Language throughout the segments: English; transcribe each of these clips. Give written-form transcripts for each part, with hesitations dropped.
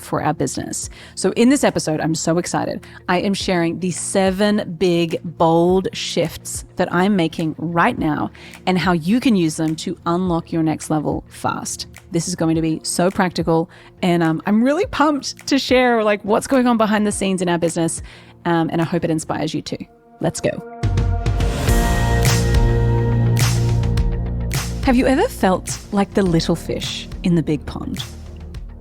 for our business. So in this episode, I'm so excited. I am sharing the 7 big, bold shifts that I'm making right now and how you can use them to unlock your next level fast. This is going to be so practical, and I'm really pumped to share like what's going on behind the scenes in our business, and I hope it inspires you too. Let's go. Have you ever felt like the little fish in the big pond?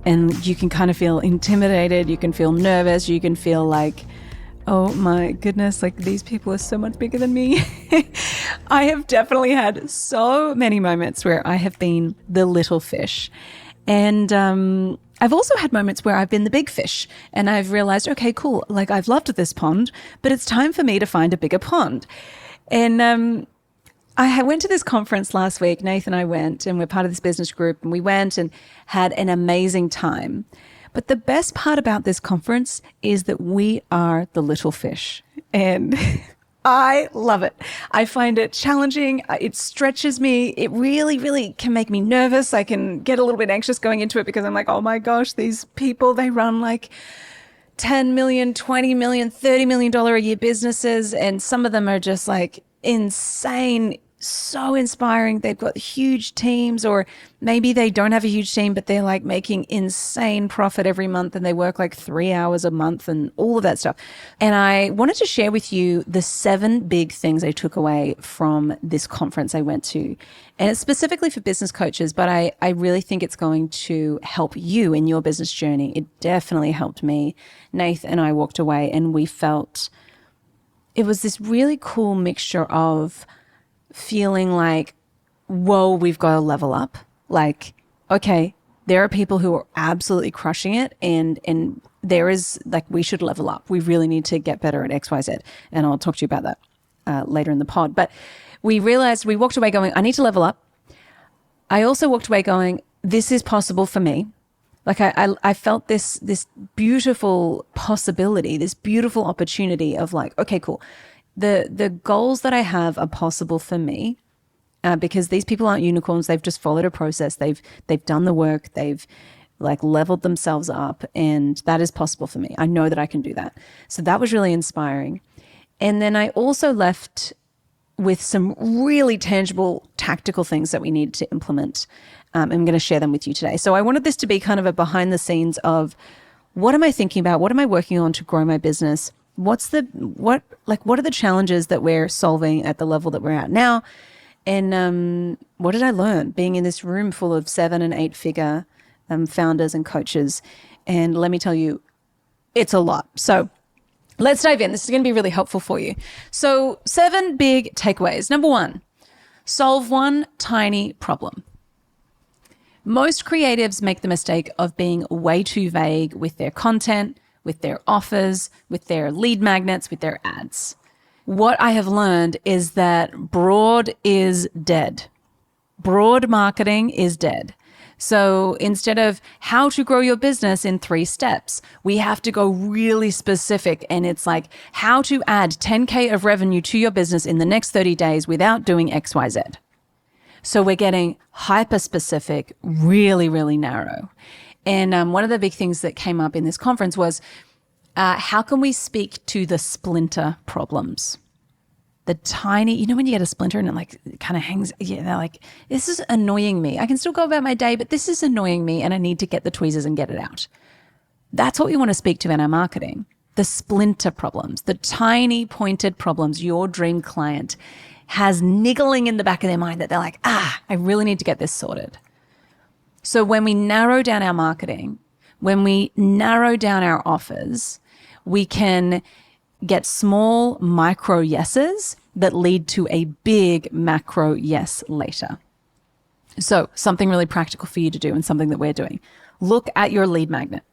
And you can kind of feel intimidated, you can feel nervous, you can feel like, oh my goodness, like these people are so much bigger than me. I have definitely had so many moments where I have been the little fish. And I've also had moments where I've been the big fish and I've realized, okay, cool, like I've loved this pond, but it's time for me to find a bigger pond. And I went to this conference last week. Nathan and I went, and we're part of this business group, and we went and had an amazing time. But the best part about this conference is that we are the little fish, and I love it. I find it challenging. It stretches me. It really, really can make me nervous. I can get a little bit anxious going into it because I'm like, oh my gosh, these people, they run like $10 million, $20 million, $30 million a year businesses. And some of them are just like insane, so inspiring. They've got huge teams, or maybe they don't have a huge team, but they're like making insane profit every month and they work like 3 hours a month and all of that stuff. And I wanted to share with you the 7 big things I took away from this conference I went to. And it's specifically for business coaches, but I really think it's going to help you in your business journey. It definitely helped me. Nath and I walked away and we felt it was this really cool mixture of feeling like, whoa, we've got to level up. Like, okay, there are people who are absolutely crushing it, and there is like, we should level up. We really need to get better at XYZ. And I'll talk to you about that later in the pod. But we walked away going, I need to level up. I also walked away going, this is possible for me. Like I felt this beautiful possibility, this beautiful opportunity of like, okay, cool. The goals that I have are possible for me because these people aren't unicorns. They've just followed a process. They've done the work. They've like leveled themselves up, and that is possible for me. I know that I can do that. So that was really inspiring. And then I also left with some really tangible tactical things that we need to implement. I'm going to share them with you today. So I wanted this to be kind of a behind the scenes of what am I thinking about? What am I working on to grow my business? What are the challenges that we're solving at the level that we're at now? And what did I learn being in this room full of 7 and 8 figure founders and coaches? And let me tell you, it's a lot. So let's dive in. This is going to be really helpful for you. So 7 big takeaways. Number 1, solve one tiny problem. Most creatives make the mistake of being way too vague with their content, with their offers, with their lead magnets, with their ads. What I have learned is that broad is dead. Broad marketing is dead. So instead of how to grow your business in 3 steps, we have to go really specific. And it's like how to add 10K of revenue to your business in the next 30 days without doing XYZ. So we're getting hyper specific, really, really narrow. And one of the big things that came up in this conference was how can we speak to the splinter problems? The tiny, when you get a splinter and it kind of hangs, they're like, this is annoying me. I can still go about my day, but this is annoying me and I need to get the tweezers and get it out. That's what we want to speak to in our marketing. The splinter problems, the tiny pointed problems your dream client has niggling in the back of their mind that they're like, I really need to get this sorted. So when we narrow down our marketing, when we narrow down our offers, we can get small micro yeses that lead to a big macro yes later. So something really practical for you to do and something that we're doing. Look at your lead magnet.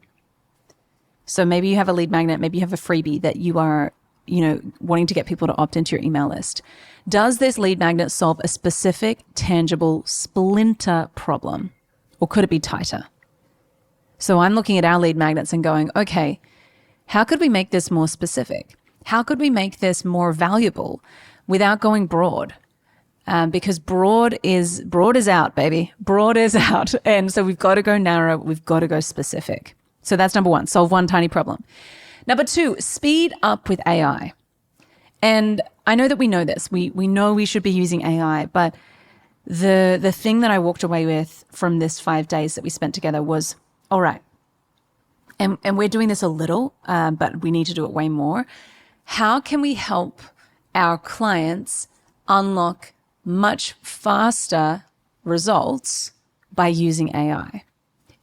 So maybe you have a lead magnet, maybe you have a freebie that you are, wanting to get people to opt into your email list. Does this lead magnet solve a specific, tangible splinter problem? Or could it be tighter? So I'm looking at our lead magnets and going, okay, how could we make this more specific? How could we make this more valuable without going broad? Because broad is out, baby. Broad is out. And so we've got to go narrow. We've got to go specific. So that's number one, solve one tiny problem. Number two, speed up with AI. And I know that we know this. We know we should be using AI, but the thing that I walked away with from this 5 days that we spent together was, all right, and we're doing this a little, but we need to do it way more. How can we help our clients unlock much faster results by using AI?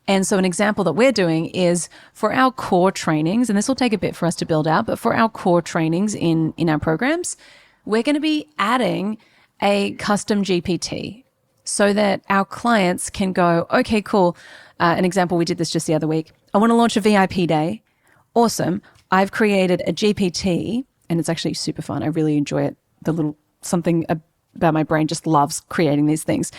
And so an example that we're doing is for our core trainings, and this will take a bit for us to build out, but for our core trainings in our programs, we're going to be adding a custom GPT so that our clients can go, okay, cool. An example, we did this just the other week. I want to launch a VIP day. Awesome. I've created a GPT, and it's actually super fun. I really enjoy it. The little something about my brain just loves creating these things.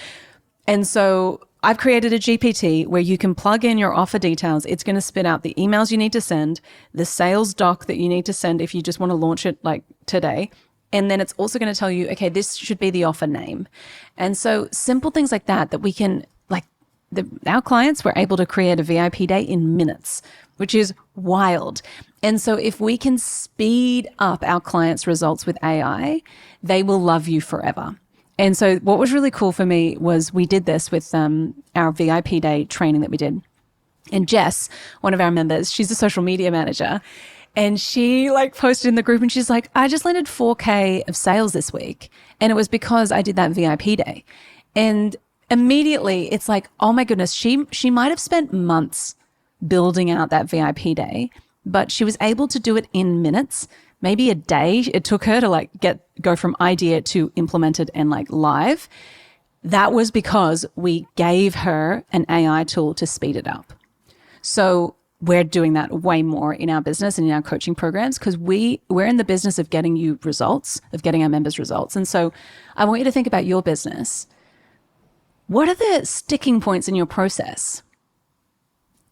And so I've created a GPT where you can plug in your offer details. It's going to spit out the emails you need to send, the sales doc that you need to send if you just want to launch it like today. And then it's also going to tell you, okay, this should be the offer name. And so simple things like that we can, like our clients were able to create a VIP day in minutes, which is wild. And so if we can speed up our clients' results with AI, they will love you forever. And so what was really cool for me was we did this with our VIP day training that we did. And Jess, one of our members, she's a social media manager, and she like posted in the group and she's like, I just landed 4K of sales this week. And it was because I did that VIP day. And immediately it's like, oh my goodness, she might have spent months building out that VIP day, but she was able to do it in minutes. Maybe a day it took her to like go from idea to implemented and like live. That was because we gave her an AI tool to speed it up. So we're doing that way more in our business and in our coaching programs because we're in the business of getting you results, of getting our members results. And so I want you to think about your business. What are the sticking points in your process?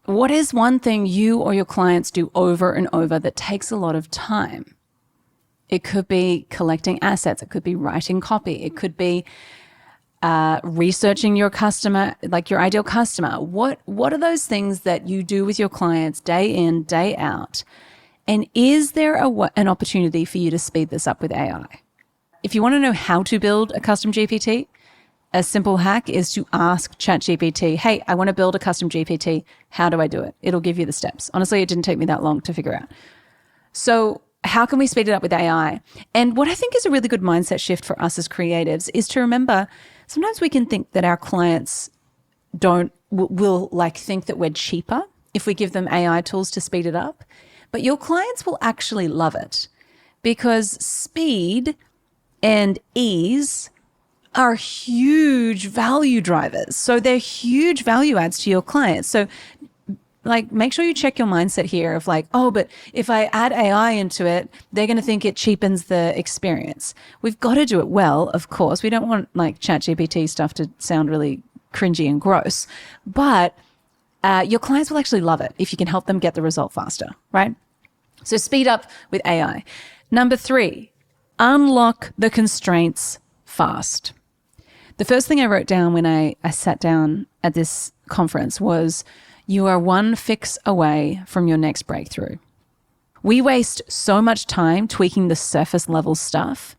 What is one thing you or your clients do over and over that takes a lot of time? It could be collecting assets. It could be writing copy. It could be researching your customer, like your ideal customer. What are those things that you do with your clients day in, day out? And is there an opportunity for you to speed this up with AI? If you want to know how to build a custom GPT, a simple hack is to ask ChatGPT, hey, I want to build a custom GPT. How do I do it? It'll give you the steps. Honestly, it didn't take me that long to figure out. So how can we speed it up with AI? And what I think is a really good mindset shift for us as creatives is to remember sometimes we can think that our clients will like think that we're cheaper if we give them AI tools to speed it up. But your clients will actually love it because speed and ease are huge value drivers. So they're huge value adds to your clients. So like, make sure you check your mindset here of like, oh, but if I add AI into it, they're going to think it cheapens the experience. We've got to do it well, of course. We don't want like ChatGPT stuff to sound really cringy and gross, but your clients will actually love it if you can help them get the result faster, right? So speed up with AI. Number 3, unlock the constraints fast. The first thing I wrote down when I sat down at this conference was, you are one fix away from your next breakthrough. We waste so much time tweaking the surface level stuff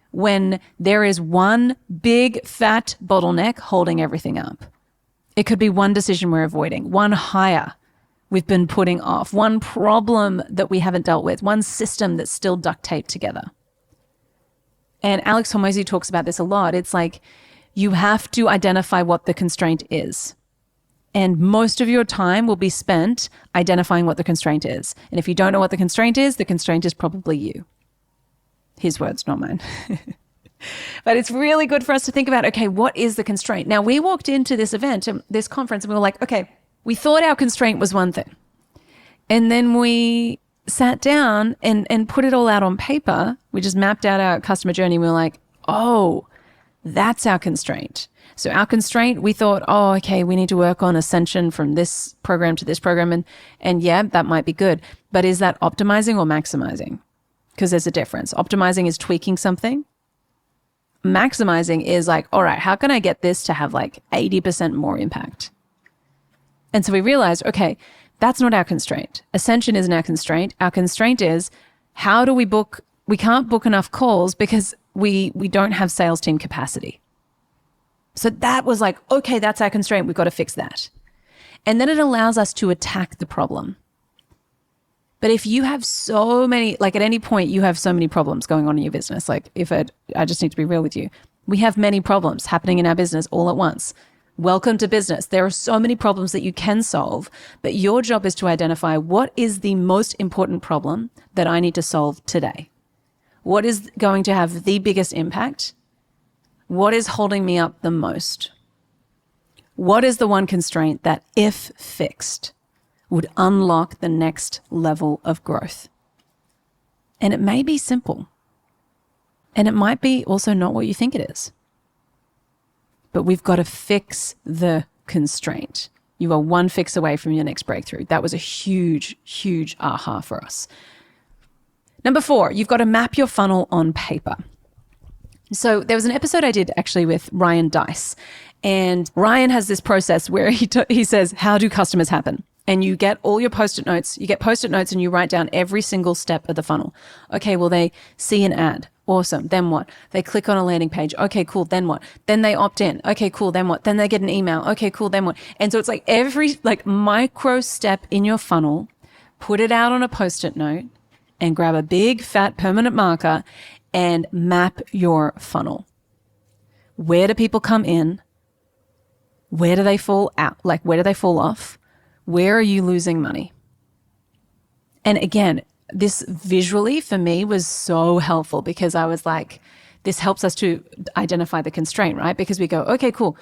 when there is one big fat bottleneck holding everything up. It could be one decision we're avoiding, one hire we've been putting off, one problem that we haven't dealt with, one system that's still duct taped together. And Alex Hormozi talks about this a lot. It's like you have to identify what the constraint is. And most of your time will be spent identifying what the constraint is. And if you don't know what the constraint is probably you. His words, not mine. But it's really good for us to think about, okay, what is the constraint? Now, we walked into this event, this conference, and we were like, okay, we thought our constraint was one thing. And then we sat down and put it all out on paper. We just mapped out our customer journey. We were like, oh, that's our constraint. So our constraint, we thought, oh, okay, we need to work on ascension from this program to this program. And yeah, that might be good. But is that optimizing or maximizing? Because there's a difference. Optimizing is tweaking something. Maximizing is like, all right, how can I get this to have like 80% more impact? And so we realized, okay, That's not our constraint. Ascension isn't our constraint. Our constraint is, how do we book? We can't book enough calls because we don't have sales team capacity. So that was like, okay, that's our constraint. We've got to fix that. And then it allows us to attack the problem. But if you have so many, like at any point you have so many problems going on in your business, like I just need to be real with you. We have many problems happening in our business all at once. Welcome to business. There are so many problems that you can solve, but your job is to identify what is the most important problem that I need to solve today. What is going to have the biggest impact? What is holding me up the most? What is the one constraint that, if fixed, would unlock the next level of growth? And it may be simple. And it might be also not what you think it is. But we've got to fix the constraint. You are one fix away from your next breakthrough. That was a huge, huge aha for us. Number 4, you've got to map your funnel on paper. So there was an episode I did actually with Ryan Dice. And Ryan has this process where he says, how do customers happen? And you get all your Post-it notes. You get Post-it notes and you write down every single step of the funnel. Okay, well, they see an ad. Awesome. Then what? They click on a landing page. Okay, cool. Then what? Then they opt in. Okay, cool. Then what? Then they get an email. Okay, cool. Then what? And so it's like every micro step in your funnel, put it out on a Post-it note and grab a big fat permanent marker and map your funnel. Where do people come in? Where do they fall out? Like, where do they fall off? Where are you losing money? And again, this visually for me was so helpful because I was like, this helps us to identify the constraint, right? Because we go, okay, cool.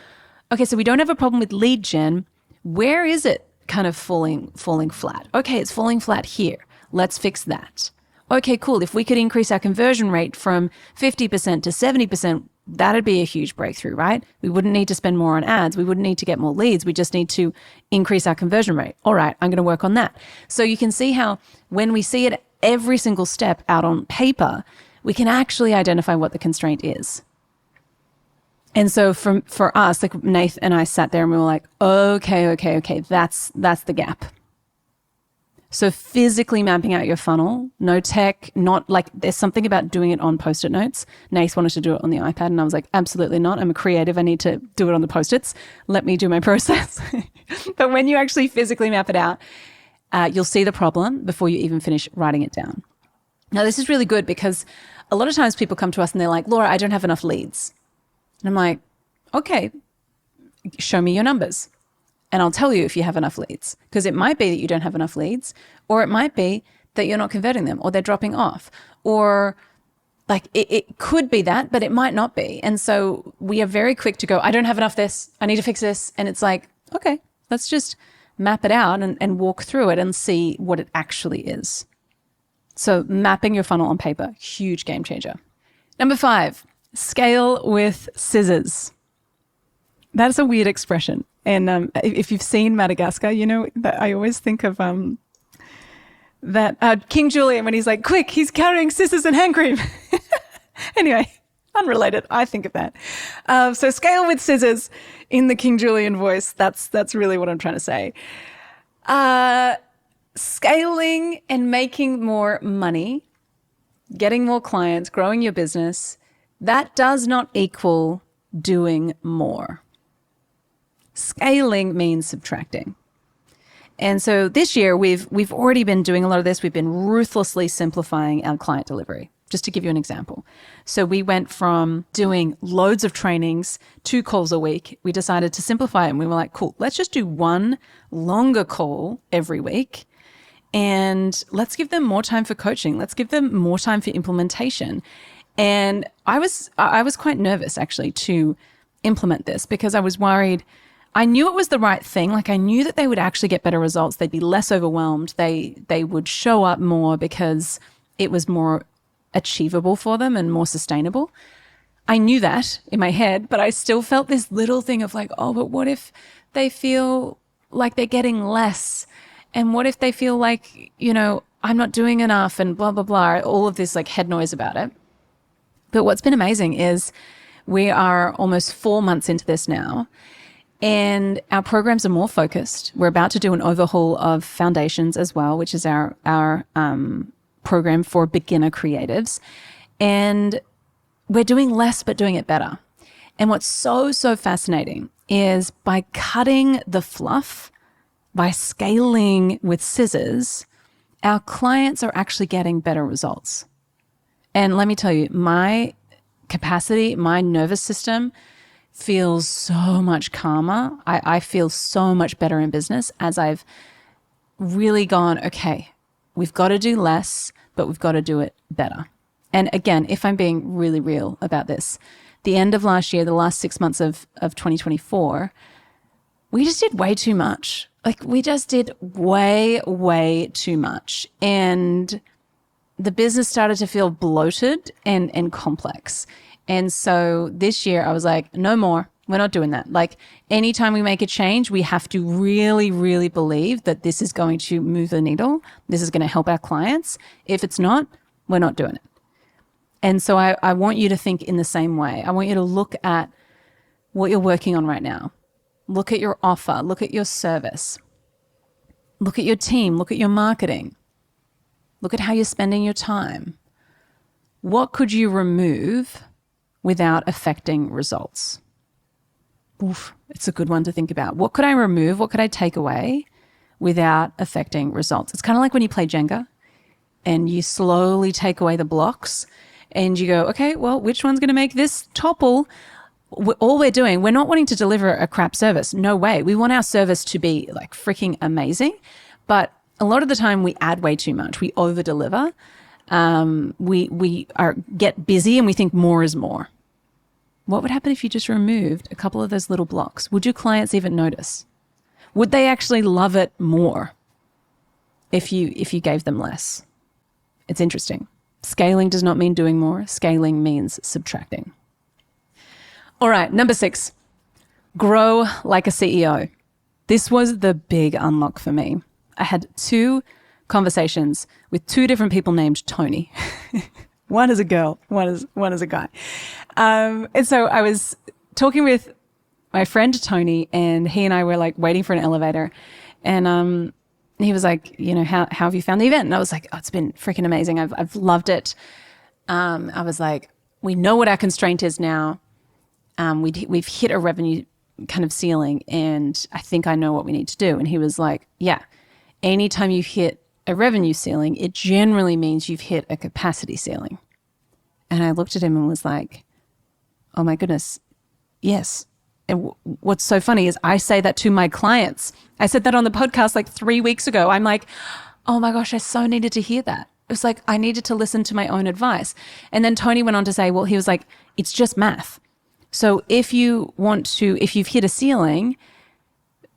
Okay, so we don't have a problem with lead gen. Where is it kind of falling flat? Okay, it's falling flat here. Let's fix that. Okay, cool. If we could increase our conversion rate from 50% to 70%, that'd be a huge breakthrough, right? We wouldn't need to spend more on ads. We wouldn't need to get more leads. We just need to increase our conversion rate. All right, I'm going to work on that. So you can see how when we see it every single step out on paper, we can actually identify what the constraint is. And so for us, like Nath and I sat there and we were like, okay, that's the gap. So physically mapping out your funnel, no tech, not like there's something about doing it on Post-it notes. Nath wanted to do it on the iPad and I was like, absolutely not. I'm a creative. I need to do it on the Post-its. Let me do my process. But when you actually physically map it out, you'll see the problem before you even finish writing it down. Now, this is really good because a lot of times people come to us and they're like, Laura, I don't have enough leads. And I'm like, okay, show me your numbers. And I'll tell you if you have enough leads, because it might be that you don't have enough leads, or it might be that you're not converting them or they're dropping off, or like it could be that, but it might not be. And so we are very quick to go, I don't have enough this, I need to fix this. And it's like, okay, let's just map it out and walk through it and see what it actually is. So mapping your funnel on paper, huge game changer. Number 5, scale with scissors. That's a weird expression. And if you've seen Madagascar, you know that I always think of that King Julian when he's like, quick, he's carrying scissors and hand cream. Anyway, unrelated. I think of that. So scale with scissors in the King Julian voice. That's really what I'm trying to say. Scaling and making more money, getting more clients, growing your business, that does not equal doing more. Scaling means subtracting. And so this year we've already been doing a lot of this. We've been ruthlessly simplifying our client delivery. Just to give you an example. So we went from doing loads of trainings, 2 calls a week. We decided to simplify it and we were like, cool, let's just do one longer call every week. And let's give them more time for coaching. Let's give them more time for implementation. And I was quite nervous actually to implement this because I was worried. I knew it was the right thing. Like I knew that they would actually get better results. They'd be less overwhelmed. They would show up more because it was more achievable for them and more sustainable. I knew that in my head, but I still felt this little thing of like, oh, but what if they feel like they're getting less? And what if they feel like, you know, I'm not doing enough and blah, blah, blah, all of this like head noise about it. But what's been amazing is we are almost 4 months into this now. And our programs are more focused. We're about to do an overhaul of Foundations as well, which is our program for beginner creatives. And we're doing less, but doing it better. And what's so fascinating is by cutting the fluff, by scaling with scissors, our clients are actually getting better results. And let me tell you, my capacity, my nervous system feels so much calmer. I feel so much better in business as I've really gone, okay, we've got to do less, but we've got to do it better. And again, if I'm being really real about this, the end of last year, the last 6 months of 2024, we just did way too much. Like we just did way too much. And the business started to feel bloated and complex. And so this year I was like, no more. We're not doing that. Like anytime we make a change, we have to really believe that this is going to move the needle. This is going to help our clients. If it's not, we're not doing it. And so I want you to think in the same way. I want you to look at what you're working on right now. Look at your offer. Look at your service. Look at your team. Look at your marketing. Look at how you're spending your time. What could you remove without affecting results? Oof, it's a good one to think about. What could I remove? What could I take away without affecting results? It's kind of like when you play Jenga and you slowly take away the blocks and you go, okay, well, which one's going to make this topple? All we're doing, we're not wanting to deliver a crap service. No way. We want our service to be like freaking amazing. But a lot of the time we add way too much. We over deliver. We get busy and we think more is more. What would happen if you just removed a couple of those little blocks? Would your clients even notice? Would they actually love it more if you gave them less? It's interesting. Scaling does not mean doing more. Scaling means subtracting. All right, number 6, grow like a CEO. This was the big unlock for me. I had 2 conversations with 2 different people named Tony. One is a girl, one is a guy. And so I was talking with my friend Tony, and he and I were like waiting for an elevator. And he was like, you know, how have you found the event? And I was like, oh, it's been freaking amazing. I've loved it. I was like, we know what our constraint is now. We've hit a revenue kind of ceiling, and I think I know what we need to do. And he was like, yeah, anytime you hit a revenue ceiling, it generally means you've hit a capacity ceiling. And I looked at him and was like, oh my goodness, yes. And what's so funny is I say that to my clients. I said that on the podcast like 3 weeks ago. I'm like, oh my gosh, I so needed to hear that. It was like I needed to listen to my own advice. And then Tony went on to say, well, he was like, it's just math. So if you've hit a ceiling,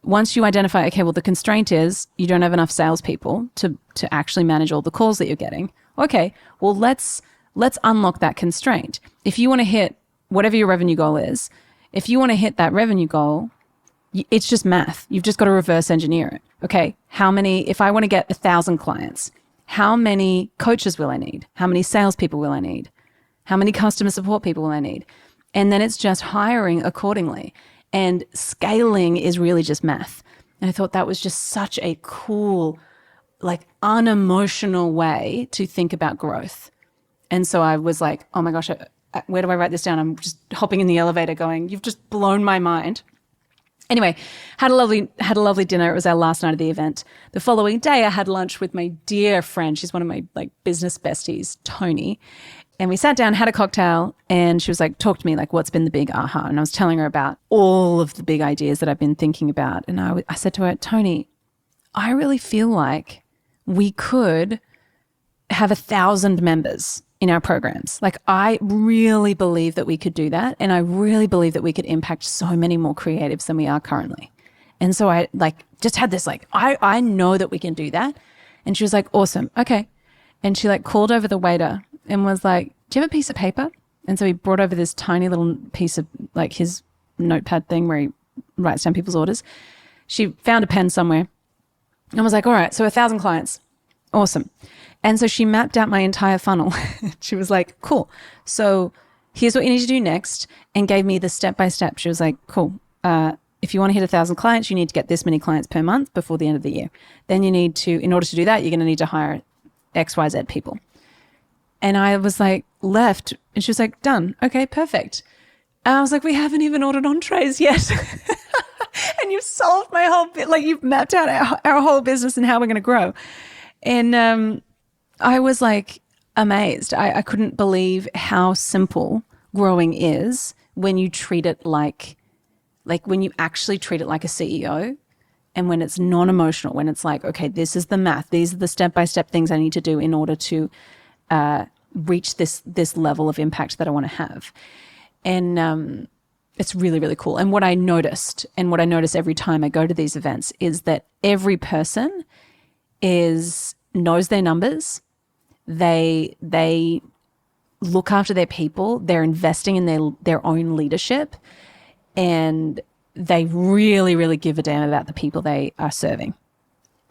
once you identify, okay, well, the constraint is you don't have enough salespeople to actually manage all the calls that you're getting. Okay, well, let's unlock that constraint. If you want to hit whatever your revenue goal is, if you want to hit that revenue goal, it's just math. You've just got to reverse engineer it. Okay, if I want to get 1,000 clients, how many coaches will I need? How many salespeople will I need? How many customer support people will I need? And then it's just hiring accordingly. And scaling is really just math. And I thought that was just such a cool, like unemotional way to think about growth. And so I was like, oh my gosh, where do I write this down? I'm just hopping in the elevator going, you've just blown my mind. Anyway, had a lovely dinner. It was our last night of the event. The following day, I had lunch with my dear friend. She's one of my like business besties, Tony. And we sat down, had a cocktail, and she was like, talk to me, like, what's been the big aha? And I was telling her about all of the big ideas that I've been thinking about. And I said to her, Tony, I really feel like we could have 1,000 members in our programs. Like, I really believe that we could do that. And I really believe that we could impact so many more creatives than we are currently. And so I like just had this like, I know that we can do that. And she was like, awesome. Okay. And she like called over the waiter and was like, do you have a piece of paper? And so he brought over this tiny little piece of like his notepad thing where he writes down people's orders. She found a pen somewhere and was like, all right, so 1,000 clients. Awesome. And so she mapped out my entire funnel. She was like, cool. So here's what you need to do next, and gave me the step-by-step. She was like, cool. If if you want to hit 1,000 clients, you need to get this many clients per month before the end of the year. Then you need to, in order to do that, you're going to need to hire XYZ people. And I was like, left, and she was like, done. Okay, perfect. And I was like, we haven't even ordered entrees yet. And you've solved my whole bit. Like, you've mapped out our whole business and how we're going to grow. And I was like amazed. I couldn't believe how simple growing is when you treat it like when you actually treat it like a CEO, and when it's non-emotional, when it's like, okay, this is the math. These are the step-by-step things I need to do in order to reach this level of impact that I want to have. And it's really, really cool. And what I noticed, and what I notice every time I go to these events, is that every person knows their numbers. They look after their people. They're investing in their own leadership. And they really, really give a damn about the people they are serving.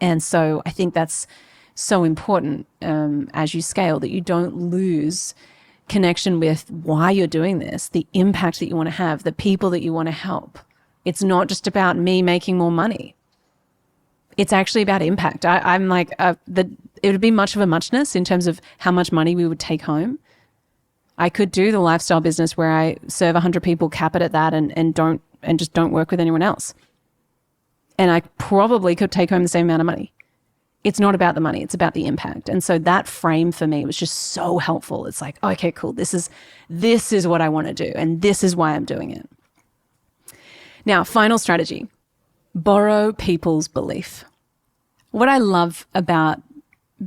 And so I think that's so important as you scale, that you don't lose connection with why you're doing this, the impact that you want to have, the people that you want to help. It's not just about me making more money. It's actually about impact. I'm like, it would be much of a muchness in terms of how much money we would take home. I could do the lifestyle business where I serve 100 people, cap it at that, and just don't work with anyone else. And I probably could take home the same amount of money. It's not about the money, it's about the impact. And so that frame for me was just so helpful. It's like, okay, cool. This is what I want to do, and this is why I'm doing it. Now, final strategy, borrow people's belief. What I love about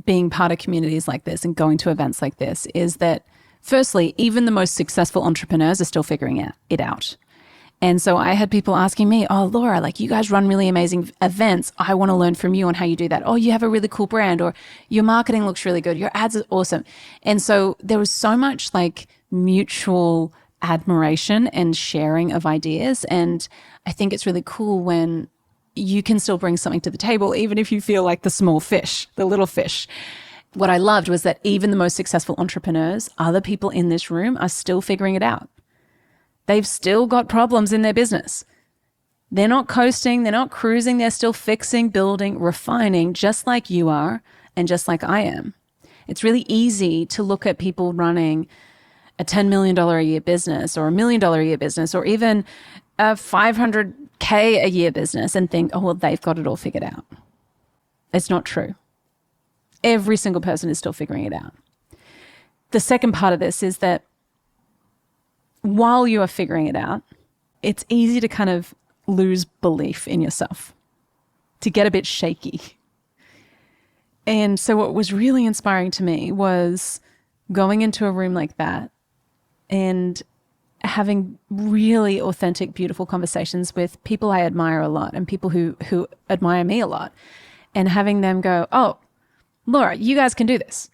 being part of communities like this and going to events like this is that, firstly, even the most successful entrepreneurs are still figuring it out. And so I had people asking me, oh, Laura, like, you guys run really amazing events. I want to learn from you on how you do that. Oh, you have a really cool brand, or your marketing looks really good. Your ads are awesome. And so there was so much like mutual admiration and sharing of ideas. And I think it's really cool when you can still bring something to the table, even if you feel like the small fish, the little fish. What I loved was that even the most successful entrepreneurs, other people in this room, are still figuring it out. They've still got problems in their business. They're not coasting, they're not cruising, they're still fixing, building, refining, just like you are and just like I am. It's really easy to look at people running a $10 million a year business, or $1 million a year business, or even a $500K a year business, and think, oh, well, they've got it all figured out. It's not true. Every single person is still figuring it out. The second part of this is that while you are figuring it out, it's easy to kind of lose belief in yourself, to get a bit shaky. And so what was really inspiring to me was going into a room like that and having really authentic, beautiful conversations with people I admire a lot and people who admire me a lot, and having them go, oh, Laura, you guys can do this.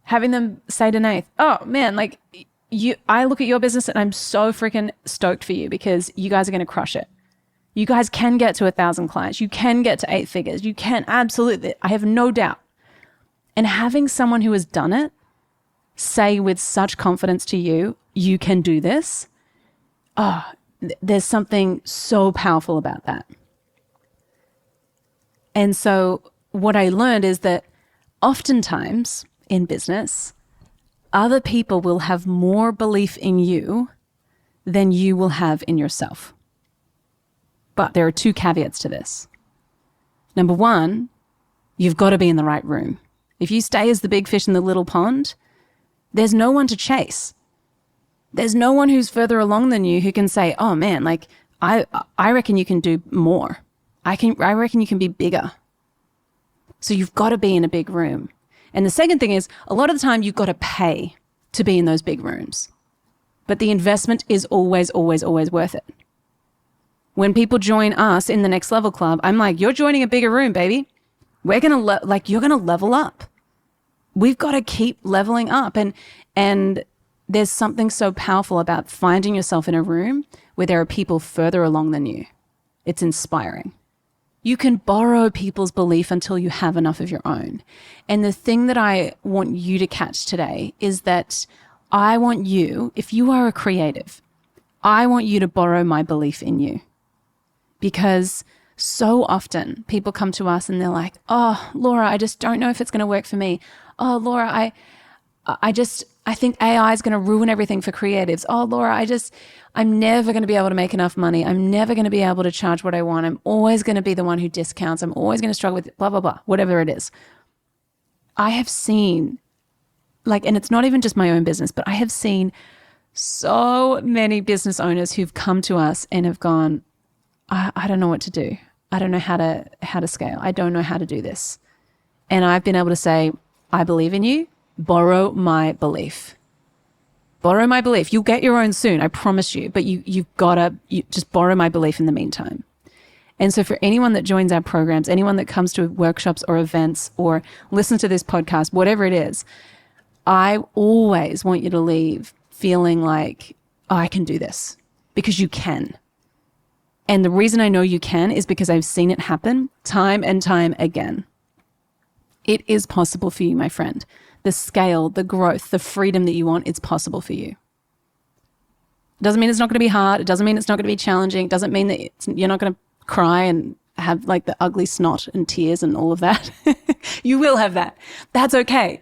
Having them say to Nath, oh man, like, I look at your business and I'm so freaking stoked for you, because you guys are going to crush it. You guys can get to 1,000 clients. You can get to 8 figures. You can, absolutely. I have no doubt. And having someone who has done it say with such confidence to you, you can do this. Oh, there's something so powerful about that. And so what I learned is that oftentimes in business, other people will have more belief in you than you will have in yourself. But there are 2 caveats to this. Number 1, you've got to be in the right room. If you stay as the big fish in the little pond, there's no one to chase. There's no one who's further along than you who can say, oh man, like, I reckon you can do more. I reckon you can be bigger. So you've got to be in a big room. And the second thing is, a lot of the time you've got to pay to be in those big rooms. But the investment is always, always, always worth it. When people join us in the Next Level Club, I'm like, you're joining a bigger room, baby. We're going to, you're going to level up. We've got to keep leveling up. And there's something so powerful about finding yourself in a room where there are people further along than you. It's inspiring. You can borrow people's belief until you have enough of your own. And the thing that I want you to catch today is that I want you, if you are a creative, I want you to borrow my belief in you. because so often people come to us and they're like, oh, Laura, I just don't know if it's going to work for me. Oh, Laura, I think AI is going to ruin everything for creatives. Oh, Laura, I'm never going to be able to make enough money. I'm never going to be able to charge what I want. I'm always going to be the one who discounts. I'm always going to struggle with blah, blah, blah, whatever it is. I have seen, and it's not even just my own business, but I have seen so many business owners who've come to us and have gone, I don't know what to do. I don't know how to scale. I don't know how to do this. And I've been able to say, I believe in you. Borrow my belief. Borrow my belief. You'll get your own soon, I promise you. But you've got to just borrow my belief in the meantime. And so for anyone that joins our programs, anyone that comes to workshops or events or listens to this podcast, whatever it is, I always want you to leave feeling like, oh, I can do this, because you can. And the reason I know you can is because I've seen it happen time and time again. It is possible for you, my friend. The scale, the growth, the freedom that you want, it's possible for you. It doesn't mean it's not going to be hard. It doesn't mean it's not going to be challenging. It doesn't mean that you're not going to cry and have like the ugly snot and tears and all of that. You will have that. That's okay.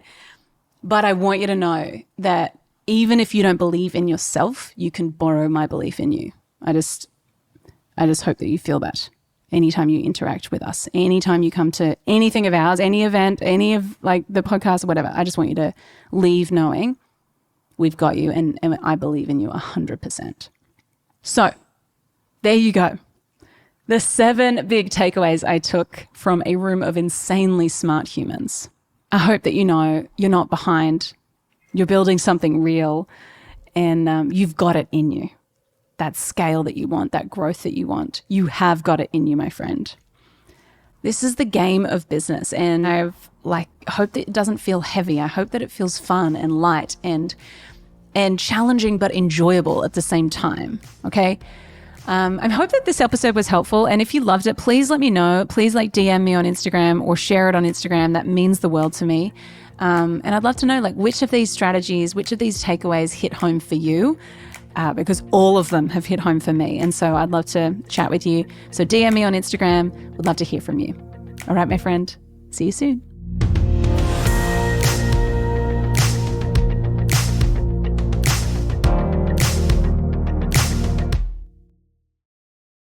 But I want you to know that even if you don't believe in yourself, you can borrow my belief in you. I just hope that you feel that anytime you interact with us, anytime you come to anything of ours, any event, any of like the podcast or whatever. I just want you to leave knowing we've got you and I believe in you 100%. So there you go. The 7 big takeaways I took from a room of insanely smart humans. I hope that you know you're not behind. You're building something real and you've got it in you. That scale that you want, that growth that you want, you have got it in you, my friend. This is the game of business, and I've hope that it doesn't feel heavy. I hope that it feels fun and light and challenging but enjoyable at the same time. Okay. I hope that this episode was helpful, and if you loved it, please let me know. Please DM me on Instagram or share it on Instagram. That means the world to me. And I'd love to know which of these strategies, which of these takeaways hit home for you. Because all of them have hit home for me. And so I'd love to chat with you. So DM me on Instagram. Would love to hear from you. All right, my friend. See you soon.